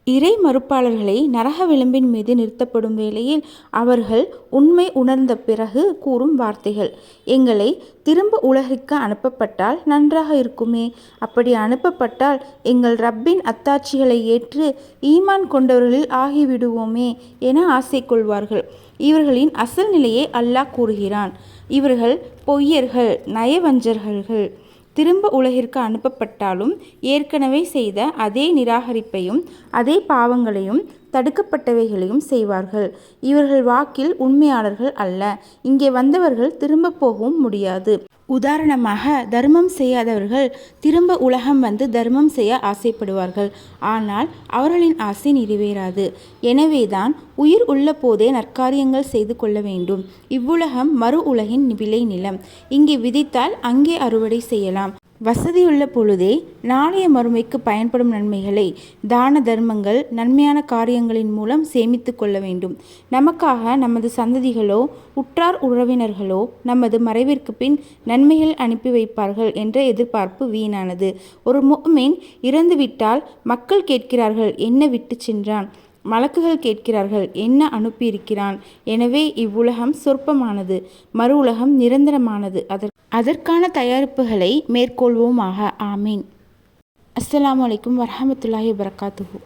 இறை மறுப்பாளர்களை நரக விளிம்பின் மீது நிறுத்தப்படும் வேளையில் அவர்கள் உண்மை உணர்ந்த பிறகு கூறும் வார்த்தைகள், எங்களை திரும்ப உலகிற்கு அனுப்பப்பட்டால் நன்றாக இருக்குமே, அப்படி அனுப்பப்பட்டால் எங்கள் ரப்பின் அத்தாட்சிகளை ஏற்று ஈமான் கொண்டவர்களில் ஆகிவிடுவோமே என ஆசை கொள்வார்கள். இவர்களின் அசல் நிலையை அல்லாஹ் கூறுகிறான். இவர்கள் பொய்யர்கள், நயவஞ்சகர்கள். திரும்ப உலகிற்கு அனுப்பப்பட்டாலும் ஏற்கனவே செய்த அதே நிராகரிப்பையும் அதே பாவங்களையும் தடுக்கப்பட்டவைகளையும் செய்வார்கள். இவர்கள் வாக்கில் உண்மையாளர்கள் அல்ல. இங்கே வந்தவர்கள் திரும்ப போகவும் முடியாது. உதாரணமாக, தர்மம் செய்யாதவர்கள் திரும்ப உலகம் வந்து தர்மம் செய்ய ஆசைப்படுவார்கள். ஆனால் அவர்களின் ஆசை நிறைவேறாது. எனவேதான் உயிர் உள்ள போதே நற்காரியங்கள் செய்து கொள்ள வேண்டும். இவ்வுலகம் மறு உலகின் விளை நிலம். இங்கே விதைத்தால் அங்கே அறுவடை செய்யலாம். வசதியுள்ள பொழுதே நாளைய மறுமைக்கு பயன்படும் நன்மைகளை தான தர்மங்கள், நன்மையான காரியங்களின் மூலம் சேமித்து கொள்ள வேண்டும். நமக்காக நமது சந்ததிகளோ உற்றார் உறவினர்களோ நமது மறைவிற்கு பின் நன்மைகள் அனுப்பி வைப்பார்கள் என்ற எதிர்பார்ப்பு வீணானது. ஒரு முஃமின் இறந்துவிட்டால் மக்கள் கேட்கிறார்கள், என்ன விட்டு சென்றான்? மலக்குகள் கேட்கிறார்கள், என்ன அனுப்பியிருக்கிறான்? எனவே இவ்வுலகம் சொற்பமானது, மறு உலகம் நிரந்தரமானது. அதற்கான தயாரிப்புகளை மேற்கொள்வோமாக. ஆமீன். அஸ்ஸலாமு அலைக்கும் வரஹ்மத்துல்லாஹி வபரகாத்துஹு.